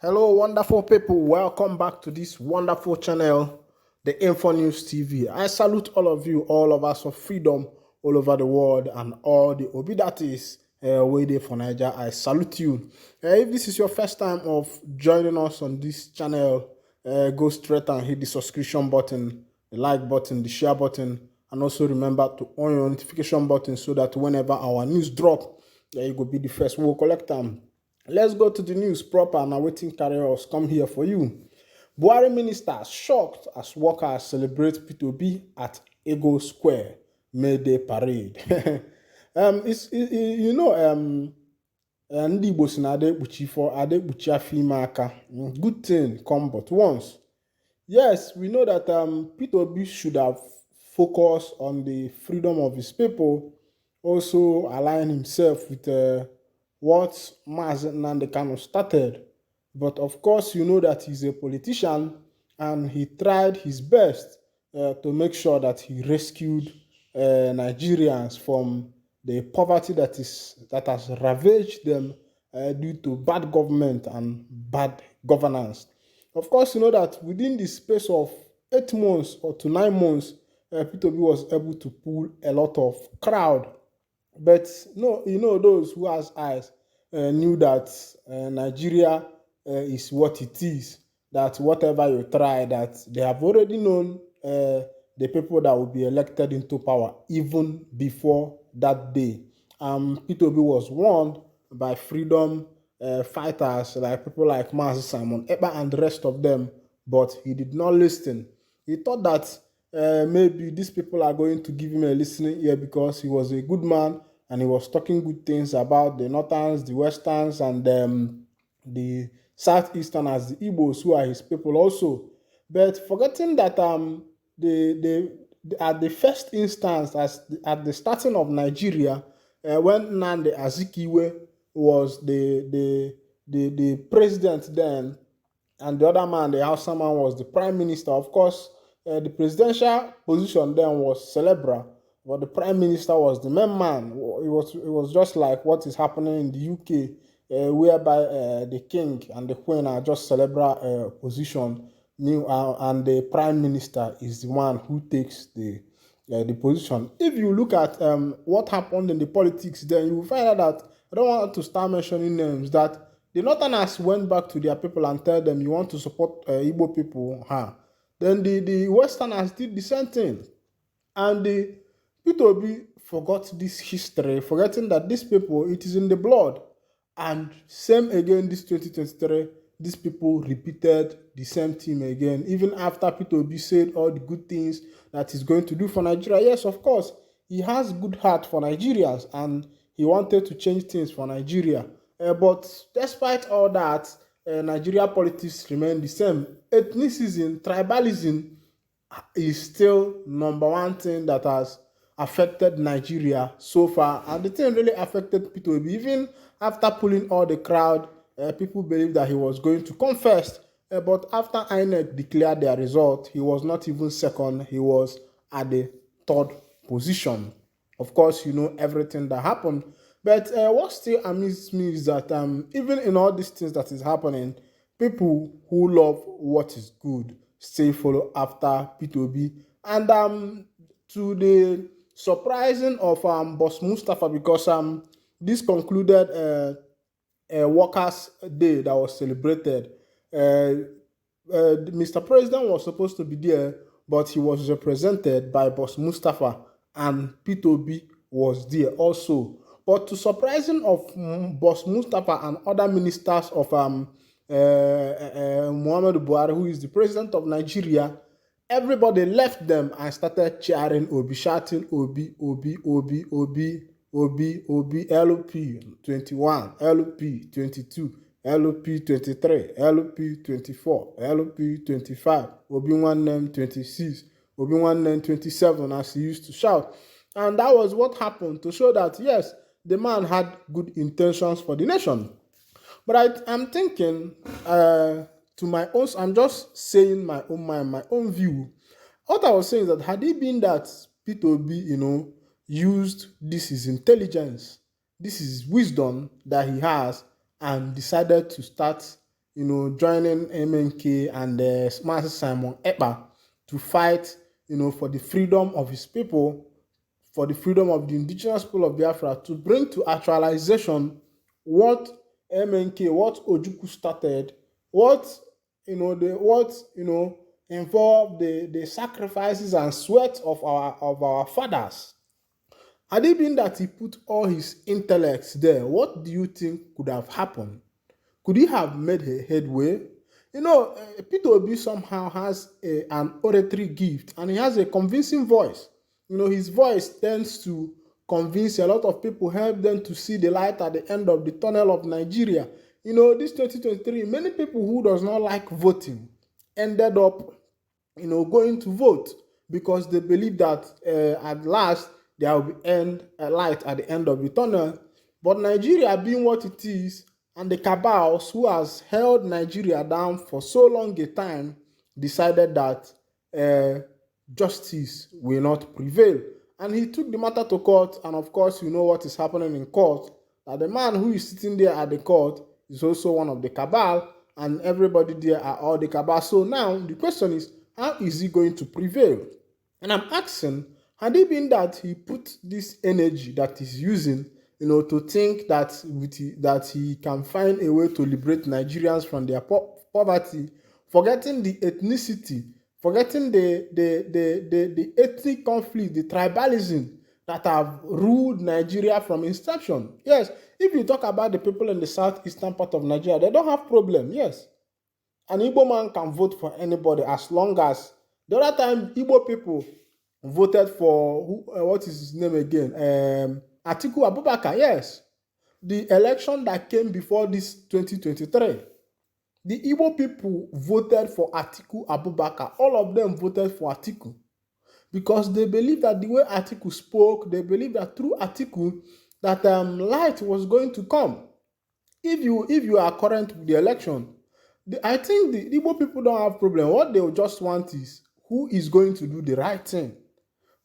Hello, wonderful people. Welcome back to this wonderful channel, the Info News TV. I salute all of you, all of us of freedom all over the world, and all the Obidatis waiting for Niger. I salute you. If this is your first time of joining us on this channel, go straight and hit the subscription button, the like button, the share button, and also remember to on your notification button so that whenever our news drop, you will be the first. We'll collect them. Let's go to the news proper and awaiting carriers come here for you. Buhari ministers shocked as workers celebrate P2B at Ego Square May Day parade. Ndị Igbo si na adekpuchi for adekpuchi afọ ime aka. Good thing come but once. Yes, we know that P2B should have focused on the freedom of his people, also align himself with what Mazi Nnamdi Kanu started. But of course, you know that he's a politician and he tried his best to make sure that he rescued Nigerians from the poverty that has ravaged them due to bad government and bad governance. Of course, you know that within the space of 8 months or to 9 months, P2B was able to pull a lot of crowd. But no, you know, those who has eyes knew that Nigeria is what it is, that whatever you try, that they have already known the people that will be elected into power even before that day. P2B was warned by freedom fighters like people like Mazi Simon Epka and the rest of them, but he did not listen. He thought that maybe these people are going to give him a listening ear because he was a good man and he was talking good things about the Northerns, the Westerns, and the Southeasterners, the Igbos, who are his people also. But forgetting that at the first instance, at the starting of Nigeria, when Nnamdi Azikiwe was the president then, and the other man, the Hausa man, was the prime minister. Of course, the presidential position then was cerebral, but the prime minister was the main man. It was just like what is happening in the UK, whereby the king and the queen are just cerebral position, and the prime minister is the one who takes the position. If you look at what happened in the politics, then you will find out that, I don't want to start mentioning names, that the Northerners went back to their people and tell them, you want to support Igbo people, huh? Then the Westerners did the same thing. And the P2B forgot this history, forgetting that these people, it is in the blood. And same again, this 2023, these people repeated the same thing again, even after P2B said all the good things that he's going to do for Nigeria. Yes, of course, he has good heart for Nigerians and he wanted to change things for Nigeria. But despite all that, Nigeria politics remain the same. Ethnicism, tribalism is still number one thing that has affected Nigeria so far, and the thing really affected P2B. Even after pulling all the crowd, people believed that he was going to come first, but after INEC declared their result, he was not even second, he was at the third position. Of course, you know everything that happened, but what still amuses me is that even in all these things that is happening, people who love what is good still follow after P2B. And to the surprising of Boss Mustafa, because this concluded a Workers' Day that was celebrated. Mr. President was supposed to be there, but he was represented by Boss Mustafa, and P2B was there also. But to surprising of Boss Mustafa and other ministers of Muhammadu Buhari, who is the president of Nigeria, everybody left them and started cheering Obi, shouting Obi, Obi, Obi, Obi, Obi, Obi, LP 21, LP 22, LP 23, LP 24, LP 25, Obi 1 26, Obi 1 27, as he used to shout. And that was what happened, to show that, yes, the man had good intentions for the nation. But I'm thinking, to my own, I'm just saying my own mind, my own view. What I was saying is that had it been that P2B, used this is intelligence, this is wisdom that he has, and decided to start, joining MNK and Master Simon Epka to fight, for the freedom of his people, for the freedom of the indigenous people of Biafra, to bring to actualization what MNK, what Ojukwu started, what involved the sacrifices and sweat of our fathers. Had it been that he put all his intellects there, what do you think could have happened? Could he have made a headway? Peter Obi somehow has an oratory gift, and he has a convincing voice. His voice tends to convince a lot of people, help them to see the light at the end of the tunnel of Nigeria. This 2023, many people who does not like voting ended up, going to vote because they believe that at last there will be a light at the end of the tunnel. But Nigeria being what it is, and the cabals who has held Nigeria down for so long a time decided that justice will not prevail. And he took the matter to court, and of course, you know what is happening in court, that the man who is sitting there at the court is also one of the cabal, and everybody there are all the cabal. So now the question is, how is he going to prevail? And I'm asking, had it been that he put this energy that he's using, to think that he can find a way to liberate Nigerians from their poverty, forgetting the ethnicity, forgetting the ethnic conflict, the tribalism that have ruled Nigeria from inception. Yes, if you talk about the people in the southeastern part of Nigeria, they don't have problem. Yes, an Igbo man can vote for anybody as long as the other time Igbo people voted for what is his name again? Atiku Abubakar. Yes, the election that came before this 2023, the Igbo people voted for Atiku Abubakar. All of them voted for Atiku because they believe that the way Atiku spoke, they believe that through Atiku that light was going to come. If you are current with the election, I think the Igbo people don't have problem. What they just want is who is going to do the right thing.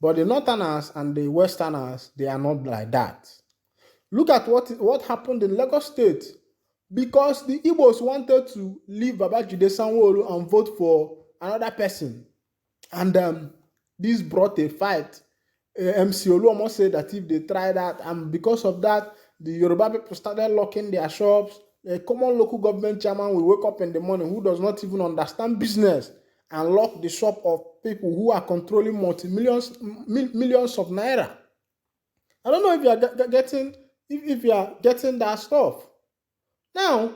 But the Northerners and the Westerners, they are not like that. Look at what happened in Lagos State. Because the Igbos wanted to leave Babajide Sanwo-Olu and vote for another person. And this brought a fight. MC Oluomo said that if they try that, and because of that, the Yoruba people started locking their shops. A common local government chairman will wake up in the morning who does not even understand business and lock the shop of people who are controlling millions of naira. I don't know if you are getting that stuff. Now,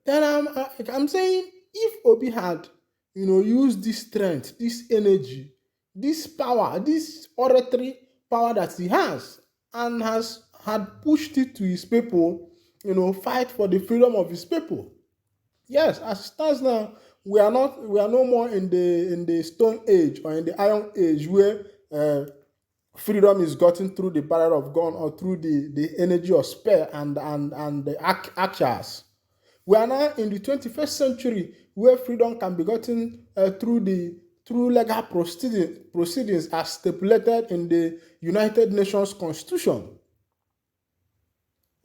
then I'm saying if Obi had, used this strength, this energy, this power, this oratory power that he has, and had pushed it to his people, fight for the freedom of his people. Yes, as it stands now, we are no more in the Stone Age or in the Iron Age where freedom is gotten through the barrel of gun or through the energy of spear and the archers. We are now in the 21st century where freedom can be gotten through legal proceedings as stipulated in the United Nations Constitution.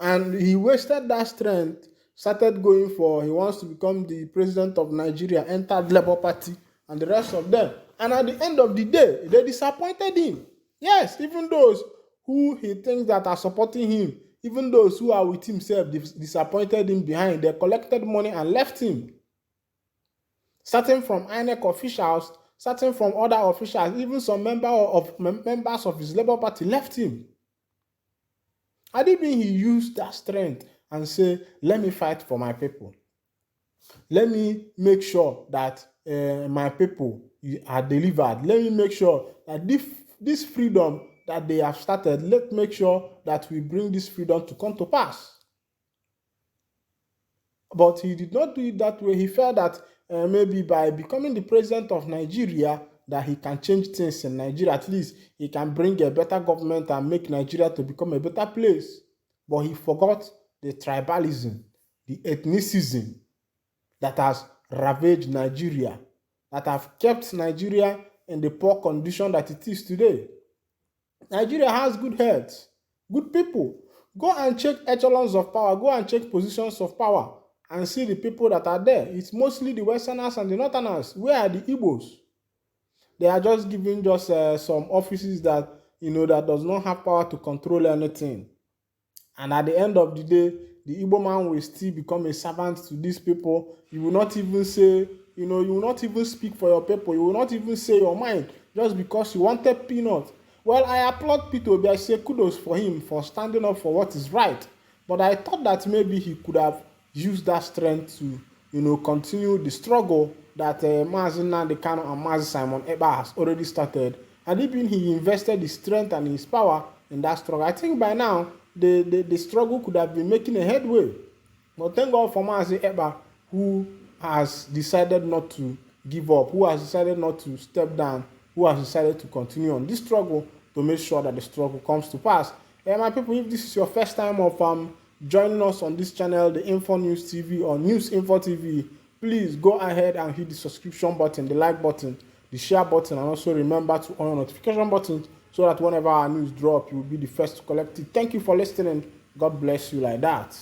And he wasted that strength, started going for, he wants to become the president of Nigeria, entered Labour Party, and the rest of them. And at the end of the day, they disappointed him. Yes, even those who he thinks that are supporting him, even those who are with himself, disappointed him behind. They collected money and left him. Starting from INEC officials, starting from other officials, even some members of his Labour Party left him. Had it been he used that strength and say, let me fight for my people. Let me make sure that my people are delivered. Let me make sure that this freedom that they have started, let's make sure that we bring this freedom to come to pass. But he did not do it that way. He felt that maybe by becoming the president of Nigeria, that he can change things in Nigeria. At least he can bring a better government and make Nigeria to become a better place. But he forgot the tribalism, the ethnicism that has ravaged Nigeria, that have kept Nigeria in the poor condition that it is today. Nigeria has good heads, good people. Go and check echelons of power. Go and check positions of power. and see the people that are there. It's mostly the Westerners and the Northerners. Where are the Igbos? They are just giving just some offices that, that does not have power to control anything. And at the end of the day, the Igbo man will still become a servant to these people. You will not even say, you will not even speak for your people. You will not even say your mind just because you wanted peanut. Well, I applaud Peter Obi. I say kudos for him for standing up for what is right. But I thought that maybe he could have used that strength to, continue the struggle that Mazi Nnamdi Kanu and Mazi Simon Ekpa has already started. And even he invested his strength and his power in that struggle. I think by now, the struggle could have been making a headway. But thank God for Mazi Ekpa, who has decided not to give up, who has decided not to step down, who has decided to continue on this struggle to make sure that the struggle comes to pass. And my people, if this is your first time of joining us on this channel, the Info News TV or News Info TV, please go ahead and hit the subscription button, the like button, the share button, and also remember to on your notification button so that whenever our news drop, you will be the first to collect it. Thank you for listening. God bless you like that.